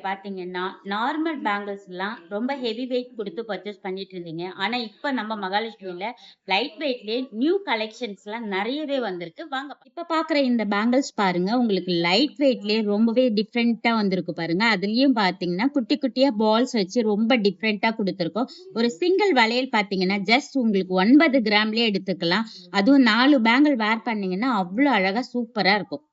பார்த்தீங்கன்னா, நார்மல் பேங்கிள்ஸ்லாம் ரொம்ப heavy weight குடுத்து பர்ச்சேஸ் பண்ணிட்டு இருந்தீங்க. ஆனா, இப்ப நம்ம மகாலட்சுமில லைட் வெயிட்லயே நியூ கலெக்ஷன்ஸ்லாம் நெறையவே வந்திருக்கு. வாங்க இப்ப பார்க்குற இந்த பேங்கிள்ஸ் பாருங்க. உங்களுக்கு லைட் வெயிட்லயே ரொம்பவே டிஃபரெண்ட்டா வந்திருக்கு பாருங்க. அதுலயும் பார்த்தீங்கன்னா, குட்டி குட்டியா பால்ஸ் வச்சு ரொம்ப டிஃபரெண்ட்டா குடுத்துருக்கோம். ஒரு சிங்கிள் வளையல் பார்த்தீங்கன்னா, ஜஸ்ட் உங்களுக்கு 9 கிராம்லயே எடுத்துக்கலாம். அதுவும் 4 பேங்கிள் வேர் பண்ணீங்கன்னா, அவ்ளோ அழகா சூப்பரா இருக்கும்.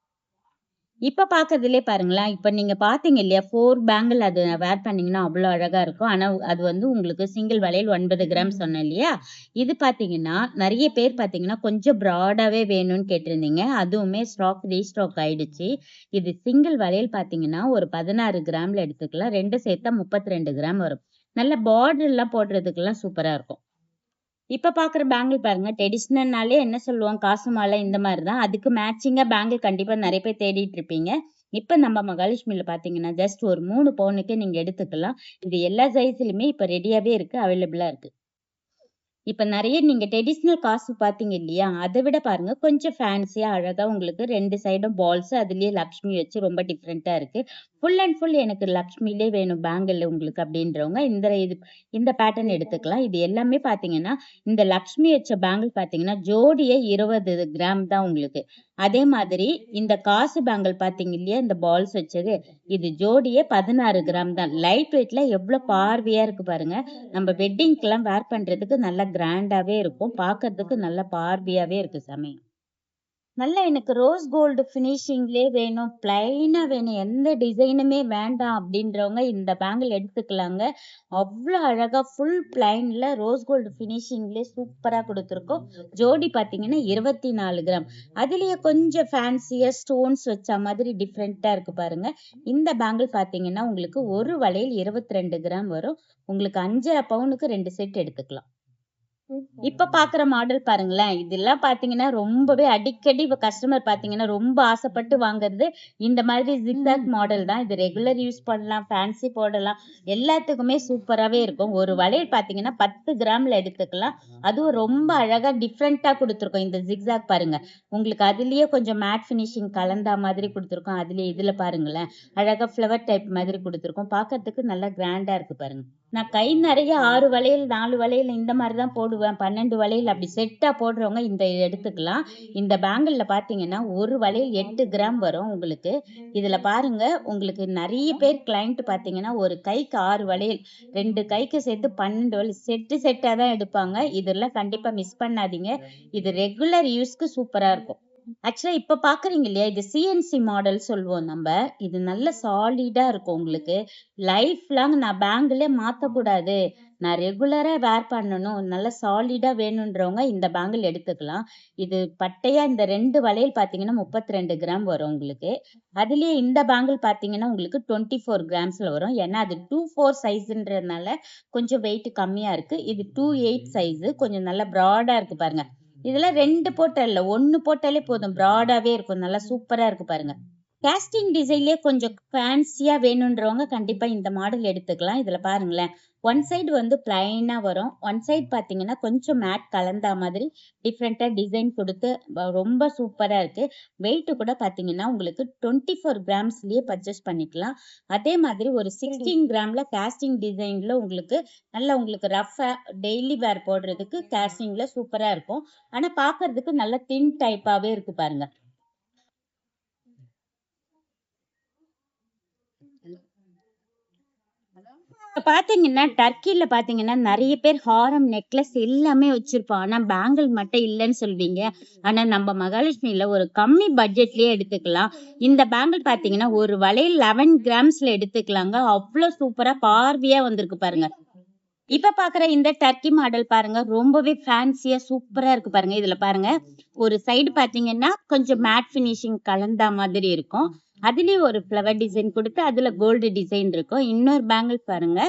இப்ப பாக்குறதிலயே பாருங்களேன், இப்ப நீங்க பார்த்தீங்க இல்லையா? 4 பேங்கிள் அது வேர் பண்ணீங்கன்னா அவ்ளோ அழகா இருக்கும். ஆனா அது வந்து உங்களுக்கு சிங்கிள் வளையல் 9 கிராம் சொன்னேன் இல்லையா? இது பார்த்தீங்கன்னா, நெறைய பேர் பார்த்தீங்கன்னா, கொஞ்சம் ப்ராடாவே வேணும்னு கேட்டிருந்தீங்க. அதுவுமே ஸ்டாக் ரீஸ்டாக் ஆயிடுச்சு. இது சிங்கிள் வளையல் பார்த்தீங்கன்னா, ஒரு 16 கிராம்ல எடுத்துக்கலாம். 2 சேர்த்தா 32 கிராம் வரும். நல்ல பார்டர்லாம் போடுறதுக்கெல்லாம் சூப்பரா இருக்கும். இப்ப பாக்குற பேங்கிள் பாருங்க. ட்ரெடிஷனல்னாலே என்ன சொல்லுவோம்? காசு மாலை இந்த மாரி தான். அதுக்கு மேட்சிங்கா பேங்கிள் கண்டிப்பா நெறைய பேர் தேடிட்டு இருப்பீங்க. இப்ப நம்ம மகாலட்சுமில பாத்தீங்கன்னா, ஜஸ்ட் ஒரு 3 பவுனுக்கே நீங்க எடுத்துக்கலாம். இது எல்லா சைஸ்லயுமே இப்ப ரெடியாவே இருக்கு. அவைலபிளா இருக்கு. இப்ப நெறைய நீங்க ட்ரெடிஷனல் காசு பார்த்தீங்க இல்லையா? அத விட பாருங்க கொஞ்சம் ஃபேன்சியா அழகா உங்களுக்கு 2 சைடும் பால்ஸ் அதிலேயே லக்ஷ்மி வச்சு ரொம்ப டிஃபரெண்ட்டா இருக்கு. ஃபுல் அண்ட் ஃபுல் எனக்கு லக்ஷ்மிலே வேணும் பேங்கிள் உங்களுக்கு அப்டின்றவங்க இந்த பேட்டர்ன் எடுத்துக்கலாம். இது எல்லாமே பார்த்தீங்கன்னா, இந்த லக்ஷ்மி வச்ச பேங்கிள் பார்த்தீங்கன்னா, ஜோடியே 20 கிராம் தான் உங்களுக்கு. அதே மாதிரி இந்த காசு பேங்கிள் பார்த்தீங்க இல்லையா? இந்த பால்ஸ் வச்சது, இது ஜோடியே 16 கிராம் தான். லைட் வெயிட்ல எவ்ளோ பார்வையா இருக்கு பாருங்க. நம்ம வெட்டிங்க்குலாம் வேர் பண்றதுக்கு நல்லா கிராண்டாவே இருக்கும். பார்க்கறதுக்கு நல்ல பார்வையாவே இருக்கு சாமி. நல்லா எனக்கு ரோஸ் கோல்டு ஃபினிஷிங்லயே வேணும், பிளைனா வேணும், எந்த டிசைனுமே வேண்டாம் அப்படின்றவங்க இந்த பேங்கிள் எடுத்துக்கலாங்க. அவ்ளோ அழகா ஃபுல் பிளைன்ல ரோஸ் கோல்டு ஃபினிஷிங்லயே சூப்பரா குடுத்துருக்கோம். ஜோடி பார்த்தீங்கன்னா 24 கிராம். அதிலேயே கொஞ்சம் ஃபேன்சியா ஸ்டோன்ஸ் வச்ச மாதிரி டிஃபரெண்ட்டா இருக்கு பாருங்க. இந்த பேங்கிள் பார்த்தீங்கன்னா, உங்களுக்கு ஒரு வளையல் 22 கிராம் வரும். உங்களுக்கு 5½ பவுனுக்கு 2 செட் எடுத்துக்கலாம். இப்ப பாக்குற மாடல் பாருங்களேன். இதெல்லாம் பாத்தீங்கன்னா, ரொம்பவே அடிக்கடி இப்ப கஸ்டமர் பாத்தீங்கன்னா, ரொம்ப ஆசைப்பட்டு வாங்குறது இந்த மாதிரி ஜிக்ஸாக் மாடல் தான். இது ரெகுலர் யூஸ் பண்ணலாம், ஃபேன்சி போடலாம். எல்லாத்துக்குமே சூப்பராவே இருக்கும். ஒரு வளையல் பாத்தீங்கன்னா, 10 கிராம்ல எடுத்துக்கலாம். அதுவும் ரொம்ப அழகா டிஃபரெண்ட்டா குடுத்துருக்கோம். இந்த ஜிக்ஸாக் பாருங்க. உங்களுக்கு அதிலேயே கொஞ்சம் மேட் ஃபினிஷிங் கலந்தா மாதிரி குடுத்துருக்கோம். அதிலேயே இதுல பாருங்களேன். அழகா ஃப்ளவர் டைப் மாதிரி குடுத்துருக்கோம். பாக்கறதுக்கு நல்லா கிராண்டா இருக்கு பாருங்க. நான் கை நெறைய 6 வளையல், 4 வளையல் இந்த மாரி தான் போடுவேன். 12 வளையல் அப்படி செட்டா போடுறவங்க இந்த எடுத்துக்கலாம். இந்த பேங்கிள்ல பார்த்தீங்கன்னா, ஒரு வளையல் 8 கிராம் வரும் உங்களுக்கு. இதுல பாருங்க, உங்களுக்கு நெறைய பேர் கிளையன்ட் பார்த்தீங்கன்னா, ஒரு கைக்கு 6 வளையல், 2 கைக்கு சேர்த்து 12 வளையல் செட்டா தான் எடுப்பாங்க. இதெல்லாம் கண்டிப்பா மிஸ் பண்ணாதீங்க. இது ரெகுலர் யூஸ்க்கு சூப்பரா இருக்கும். ஆக்சுவலா இப்ப பாக்குறீங்க இல்லையா? இது சிஎன்சி மாடல் சொல்லுவோம் நம்ப. இது நல்ல சாலிடா இருக்கும் உங்களுக்கு. லைஃப் லாங் நான் பேங்கிலே மாத்தக்கூடாது. நான் ரெகுலரா வேர் பண்ணணும். நல்ல சாலிடா வேணுன்றவங்க இந்த பேங்கிள் எடுத்துக்கலாம். இது பட்டையா இந்த 2 வளையல் பார்த்தீங்கன்னா 32 கிராம் வரும் உங்களுக்கு. அதிலேயே இந்த பேங்கிள் பார்த்தீங்கன்னா உங்களுக்கு 24 கிராம்ஸ்ல வரும். ஏன்னா அது 24 சைஸ்ன்றதுனால கொஞ்சம் வெயிட் கம்மியா இருக்கு. இது 28 சைஸ். கொஞ்சம் நல்லா ப்ராடா இருக்கு பாருங்க. இதுல 2 போட்டா இல்ல. 1 போட்டாலே போதும். ப்ராடாவே இருக்கும். நல்லா சூப்பரா இருக்கு பாருங்க. காஸ்டிங் டிசைன்லயே கொஞ்சம் ஃபேன்சியா வேணுன்றவங்க கண்டிப்பா இந்த மாடல் எடுத்துக்கலாம். இதுல பாருங்களேன். ஒன் சைடு வந்து பிளைனா வரும். ஒன் சைடு பார்த்தீங்கன்னா, கொஞ்சம் மேட் கலந்தா மாதிரி டிஃபரெண்ட்டா டிசைன் குடுத்து ரொம்ப சூப்பரா இருக்கு. வெயிட் கூட பார்த்தீங்கன்னா, உங்களுக்கு 24 கிராம்ஸ்லயே பர்ச்சேஸ் பண்ணிக்கலாம். அதே மாதிரி ஒரு 16 கிராம்ல காஸ்டிங் டிசைன்ல உங்களுக்கு ரஃப்பா டெய்லி வேர் போடுறதுக்கு காஸ்டிங்ல சூப்பரா இருக்கும். ஆனா பார்க்கறதுக்கு நல்ல தின் டைப்பாவே இருக்கு பாருங்க. இப்ப பாத்தீங்கன்னா, டர்க்கில பாத்தீங்கன்னா, நெறைய பேர் ஹாரம், நெக்லஸ் எல்லாமே வச்சிருப்போம். ஆனா, பேங்கிள் மட்டும் இல்லன்னு சொல்வீங்க. ஆனா, நம்ம மகாலட்சுமில ஒரு கம்மி பட்ஜெட்லயே எடுத்துக்கலாம். இந்த பேங்கிள் பாத்தீங்கன்னா, ஒரு வளையல் 11 கிராம்ஸ்ல எடுத்துக்கலாங்க. அவ்ளோ சூப்பரா பார்வையா வந்திருக்கு பாருங்க. இப்ப பாக்குற இந்த டர்க்கி மாடல் பாருங்க. ரொம்பவே ஃபேன்சியா சூப்பரா இருக்கு பாருங்க. இதுல பாருங்க. ஒரு சைடு பாத்தீங்கன்னா, கொஞ்சம் மேட் ஃபினிஷிங் கலந்தா மாதிரி இருக்கும். அதிலேயே ஒரு ஃப்ளவர் டிசைன் குடுத்து, அதுல கோல்டு டிசைன் இருக்கும். இன்னொரு பேங்கிள் பாருங்க.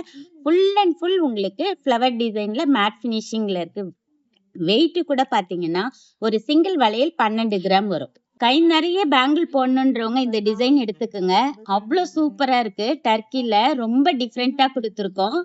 ஃபுல் அண்ட் ஃபுல் உங்களுக்கு ஃப்ளவர் டிசைன்ல மேட் ஃபினிஷிங்ல இருக்கு. வெயிட் கூட பாத்தீங்கன்னா, ஒரு சிங்கிள் வளையல் 12 கிராம் வரும். கை நிறைய பேங்கிள் போடணுன்றவங்க இந்த டிசைன் எடுத்துக்கோங்க. அவ்வளோ சூப்பரா இருக்கு. டர்க்கில ரொம்ப டிஃப்ரெண்டா கொடுத்துருக்கோம்.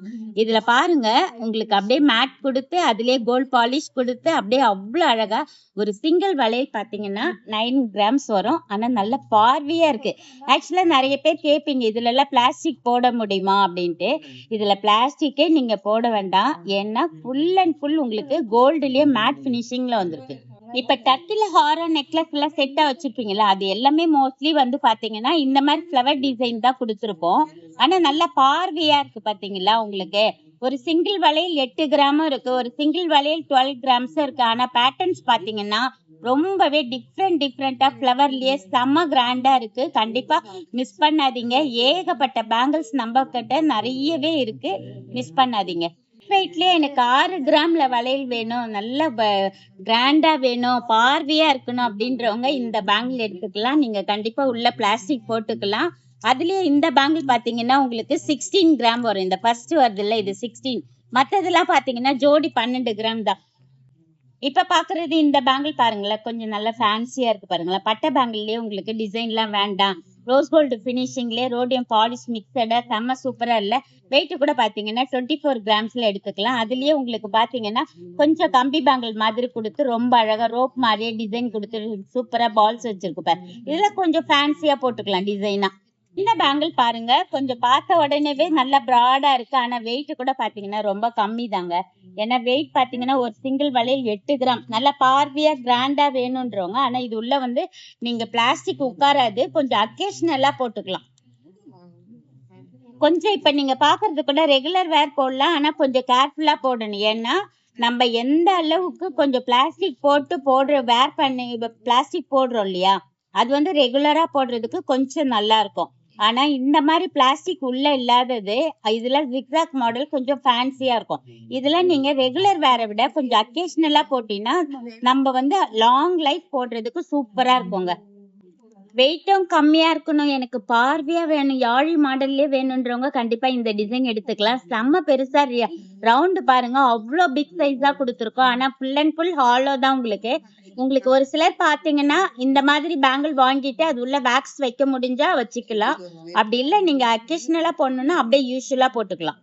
இதுல பாருங்க, உங்களுக்கு அப்படியே மேட் கொடுத்து அதுலயே கோல்ட் பாலிஷ் கொடுத்து அப்படியே அவ்வளோ அழகா ஒரு சிங்கிள் வளையல் பாத்தீங்கன்னா 9 கிராம்ஸ் வரும். ஆனா நல்ல பார்வையா இருக்கு. ஆக்சுவலா நிறைய பேர் கேட்பீங்க இதுல எல்லாம் பிளாஸ்டிக் போட முடியுமா அப்படின்ட்டு. இதுல பிளாஸ்டிக்கே நீங்க போட வேண்டாம். ஏன்னா ஃபுல் அண்ட் ஃபுல் உங்களுக்கு கோல்டுலயே மேட் பினிஷிங்ல வந்திருக்கு. இப்ப டர்க்கில ஹாரம் நெக்லஸ் எல்லாம் செட்டா வச்சிருப்பீங்களா, அது எல்லாமே மோஸ்ட்லி வந்து பாத்தீங்கன்னா இந்த மாதிரி ஃபிளவர் டிசைன் தான் கொடுத்துருப்போம். ஆனா நல்லா பார்வையா இருக்கு பாத்தீங்களா உங்களுக்கு. ஒரு சிங்கிள் வளையல் 8 கிராமும் இருக்கு, ஒரு சிங்கிள் வளையல் 12 கிராம்ஸும் இருக்கு. ஆனா பேட்டர்ன்ஸ் பாத்தீங்கன்னா ரொம்பவே டிஃப்ரெண்டா ஃபிளவர்லயே செம்ம கிராண்டா இருக்கு. கண்டிப்பா மிஸ் பண்ணாதீங்க. ஏகப்பட்ட பேங்கிள்ஸ் நம்ம கிட்ட நிறையவே இருக்கு, மிஸ் பண்ணாதீங்க. வெயிட்லயே எனக்கு 6 கிராம்ல வளையல் வேணும், நல்ல கிராண்டா வேணும், பார்வையா இருக்கணும் அப்படின்றவங்க இந்த பேங்கிள் எடுத்துக்கலாம். நீங்க கண்டிப்பா உள்ள பிளாஸ்டிக் போட்டுக்கலாம். அதுலயே இந்த பேங்கிள் பாத்தீங்கன்னா உங்களுக்கு 16 கிராம் வரும். இந்த ஃபர்ஸ்ட் வருது இல்ல, இது 16. மத்ததெல்லாம் பாத்தீங்கன்னா ஜோடி 12 கிராம் தான். இப்ப பாக்குறது இந்த பேங்கிள் பாருங்களேன், கொஞ்சம் நல்லா ஃபேன்சியா இருக்கு பாருங்களேன். பட்டை பேங்கிள்லயே உங்களுக்கு டிசைன் எல்லாம் வேண்டாம், ரோஸ் கோல்டு பினிஷிங்லயே ரோடியம் பாலிஷ் மிக்சடா செம்ம சூப்பரா இல்ல. வெயிட் கூட பாத்தீங்கன்னா 24 கிராம்ஸ்ல எடுத்துக்கலாம். அதுலயே உங்களுக்கு பாத்தீங்கன்னா கொஞ்சம் கம்பி பேங்கிள் மாதிரி கொடுத்து ரொம்ப அழகா ரோப் மாதிரியே டிசைன் கொடுத்து சூப்பரா பால்ஸ் வச்சிருக்கு பாரு. இதுல கொஞ்சம் ஃபேன்சியா போட்டுக்கலாம் டிசைனா. இந்த பேங்கிள் பாருங்க, கொஞ்சம் பார்த்த உடனேவே நல்லா ப்ராடா இருக்கு. ஆனா வெயிட் கூட பாத்தீங்கன்னா ரொம்ப கம்மி தாங்க. ஏன்னா வெயிட் பாத்தீங்கன்னா ஒரு சிங்கிள் வளையல் 8 கிராம். நல்லா பார்வையா கிராண்டா வேணும்ன்றவங்க. ஆனா இது உள்ள வந்து நீங்க பிளாஸ்டிக் உட்காராது, கொஞ்சம் அக்கேஷனலா போட்டுக்கலாம். கொஞ்சம் இப்ப நீங்க பாக்குறது கூட ரெகுலர் வேர் போடலாம். ஆனா கொஞ்சம் கேர்ஃபுல்லா போடணும். ஏன்னா நம்ம எந்த அளவுக்கு கொஞ்சம் பிளாஸ்டிக் போட்டு வேர் பண்ணி பிளாஸ்டிக் போடுறோம் இல்லையா, அது வந்து ரெகுலரா போடுறதுக்கு கொஞ்சம் நல்லா இருக்கும். ஆனா இந்த மாதிரி பிளாஸ்டிக் உள்ள இல்லாதது இதுல ஜிக்ஸாக் மாடல் கொஞ்சம் ஃபேன்சியா இருக்கும். இதுல நீங்க ரெகுலர் வேரை விட கொஞ்சம் அக்கேஷனலா போட்டீங்கன்னா நம்ம வந்து லாங் லைஃப் போடுறதுக்கு சூப்பரா இருக்குங்க. வெயிட்டும் கம்மியா இருக்கணும், எனக்கு பார்வையா வேணும், யாழி மாடல்லே வேணும்ன்றவங்க கண்டிப்பா இந்த டிசைன் எடுத்துக்கலாம். செம்ம பெருசா ரவுண்டு பாருங்க, அவ்வளோ பிக் சைஸா கொடுத்துருக்கோம். ஆனா ஃபுல் அண்ட் ஃபுல் ஹாலோ தான் உங்களுக்கு. உங்களுக்கு ஒரு சிலர் பாத்தீங்கன்னா இந்த மாதிரி பேங்கிள் வாங்கிட்டு அது உள்ள வேக்ஸ் வைக்க முடிஞ்சா வச்சுக்கலாம். அப்படி இல்ல நீங்க அக்கேஷனலா போடணும்னா அப்படியே யூஸ்வலா போட்டுக்கலாம்.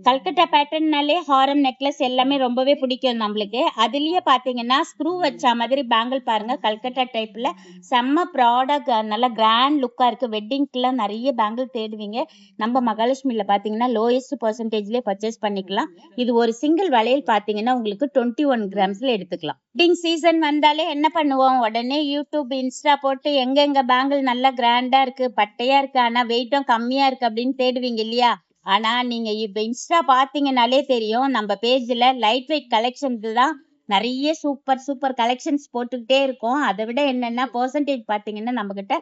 கல்கட்டா பேட்டர்ன்னாலே ஹாரம் நெக்லஸ் எல்லாமே ரொம்பவே பிடிக்கும் நம்மளுக்கு. அதுலயே பாத்தீங்கன்னா ஸ்க்ரூ வச்ச மாதிரி பேங்கிள் பாருங்க, கல்கட்டா டைப்ல செம்ம ப்ராடக்ட், நல்ல கிராண்ட் லுக்கா இருக்கு. வெட்டிங்க்குலாம் நிறைய பேங்கிள் தேடுவீங்க, நம்ம மகாலட்சுமியில பாத்தீங்கன்னா லோயஸ்ட் பர்சன்டேஜ்லயே பர்ச்சேஸ் பண்ணிக்கலாம். இது ஒரு சிங்கிள் வளையல் பாத்தீங்கன்னா உங்களுக்கு 21 கிராம்ஸ்ல எடுத்துக்கலாம். வெட்டிங் சீசன் வந்தாலே என்ன பண்ணுவோம், உடனே யூடியூப் இன்ஸ்டா போட்டு எங்க பேங்கிள் நல்லா கிராண்டா இருக்கு, பட்டையா இருக்கு, ஆனா வெயிட்டும் கம்மியா இருக்கு அப்படின்னு தேடுவீங்க இல்லையா. ஆனா நீங்க இப்ப இன்ஸ்டா பாத்தீங்கன்னாலே தெரியும், நம்ம பேஜ்ல லைட் வெயிட் கலெக்ஷன்ஸ் தான் நிறைய சூப்பர் கலெக்ஷன்ஸ் போட்டுக்கிட்டே இருக்கும். அதை விட என்னன்னா பெர்சன்டேஜ் பாத்தீங்கன்னா நம்ம கிட்ட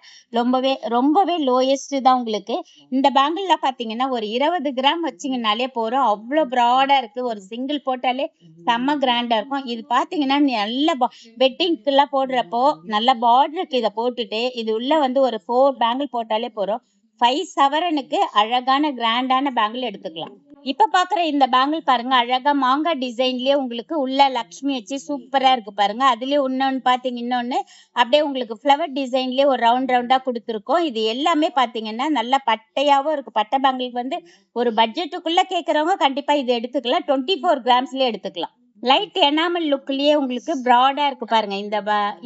ரொம்பவே லோயஸ்ட் தான் உங்களுக்கு. இந்த பேங்கிள்ல பாத்தீங்கன்னா ஒரு 20 கிராம் வச்சீங்கன்னாலே போறோம், அவ்வளவு ப்ராடா இருக்கு. ஒரு சிங்கிள் போட்டாலே செம்ம கிராண்டா இருக்கும். இது பாத்தீங்கன்னா நல்ல வெட்டிங்க்கு எல்லாம் போடுறப்போ நல்ல பார்டருக்கு இதை போட்டுட்டு இது உள்ள வந்து ஒரு 4 பேங்கிள் போட்டாலே போறோம். 5 சவரனுக்கு அழகான கிராண்டான பேங்கிள் எடுத்துக்கலாம். இப்ப பாக்குற இந்த பேங்கிள் பாருங்க, அழகா மாங்காய் டிசைன்லயே உங்களுக்கு உள்ள லக்ஷ்மி வச்சு சூப்பரா இருக்கு பாருங்க. அதுலயே இன்னொன்னு அப்படியே உங்களுக்கு ஃபிளவர் டிசைன்லயே ஒரு ரவுண்டா கொடுத்துருக்கோம். இது எல்லாமே பாத்தீங்கன்னா நல்ல பட்டையாவும் இருக்கு. பட்டை பேங்கிள் வந்து ஒரு பட்ஜெட்டுக்குள்ள கேக்குறவங்க கண்டிப்பா இது எடுத்துக்கலாம். 24 கிராம்ஸ்லயே எடுத்துக்கலாம். லைட் எனாமல் லுக்லயே உங்களுக்கு ப்ராடா இருக்கு பாருங்க.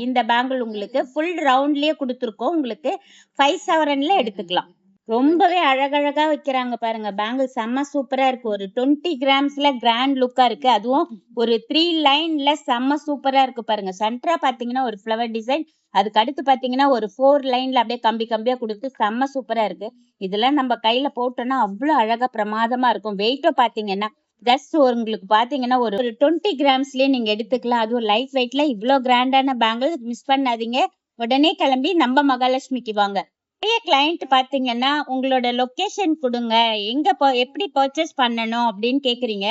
இந்த பேங்கிள் உங்களுக்கு ஃபுல் ரவுண்ட்லயே கொடுத்துருக்கோம். உங்களுக்கு 5 சவரன்ல எடுத்துக்கலாம். ரொம்பவே அழகழகா வைக்கிறாங்க பாருங்க பேங்கிள், செம்ம சூப்பரா இருக்கு. ஒரு 20 கிராம்ஸ்ல கிராண்ட் லுக்கா இருக்கு. அதுவும் ஒரு 3 லைன்ல செம்ம சூப்பரா இருக்கு பாருங்க. சென்டரா பாத்தீங்கன்னா ஒரு ஃபிளவர் டிசைன், அதுக்கு அடுத்து பாத்தீங்கன்னா ஒரு 4 லைன்ல அப்படியே கம்பியா கொடுத்து செம்ம சூப்பரா இருக்கு. இதெல்லாம் நம்ம கையில போட்டோம்னா அவ்வளவு அழகா பிரமாதமா இருக்கும். வெயிட்டும் பாத்தீங்கன்னா ஜஸ்ட் உங்களுக்கு பாத்தீங்கன்னா ஒரு 20 கிராம்ஸ்லயே நீங்க எடுத்துக்கலாம். அதுவும் லைட் வெயிட்ல இவ்வளவு கிராண்டான பேங்கிள் மிஸ் பண்ணாதீங்க. உடனே கிளம்பி நம்ம மகாலட்சுமிக்கு வாங்க. நிறைய கிளைண்ட் பாத்தீங்கன்னா உங்களோட லொகேஷன் கொடுங்க, எப்படி பர்ச்சேஸ் பண்ணணும் அப்படின்னு கேக்குறீங்க.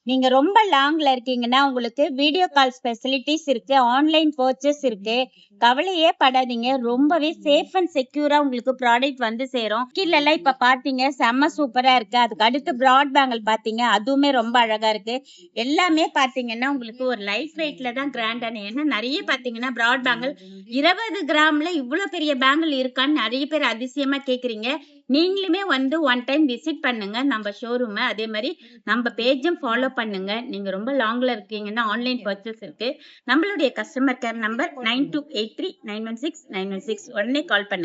நீங்க ரொம்ப லாங்ல இருக்கீங்கன்னா உங்களுக்கு வீடியோ கால் ஃபெசிலிட்டிஸ் இருக்கு, ஆன்லைன் பர்ச்சேஸ் இருக்கு. கவலையே படாதீங்க. ரொம்பவே சேஃப் அண்ட் செக்யூரா உங்களுக்கு ப்ராடக்ட் வந்து சேரும். கீழலாம் இப்ப பாத்தீங்க செம்ம சூப்பரா இருக்கு. அதுக்கு அடுத்து பிராட் பேங்கிள் பாத்தீங்க, அதுவுமே ரொம்ப அழகா இருக்கு. எல்லாமே பாத்தீங்கன்னா உங்களுக்கு ஒரு லைட் வெயிட்ல தான் கிராண்டான, ஏன்னா நிறைய பாத்தீங்கன்னா பிராட் பேங்கிள் 20 கிராம்ல இவ்வளவு பெரிய பேங்கிள் இருக்கான்னு நிறைய பேர் அதிசயமா கேக்குறீங்க. நீங்களுமே வந்து ஒன் டைம் விசிட் பண்ணுங்க நம்ம ஷோரூம். அதே மாதிரி நம்ம பேஜும் ஃபாலோ பண்ணுங்க. நீங்க ரொம்ப லாங்ல இருக்கீங்கன்னா ஆன்லைன் பர்ச்சேஸ் இருக்கு. நம்மளுடைய கஸ்டமர் கேர் நம்பர் 9283916916 உடனே கால் பண்ணுங்க.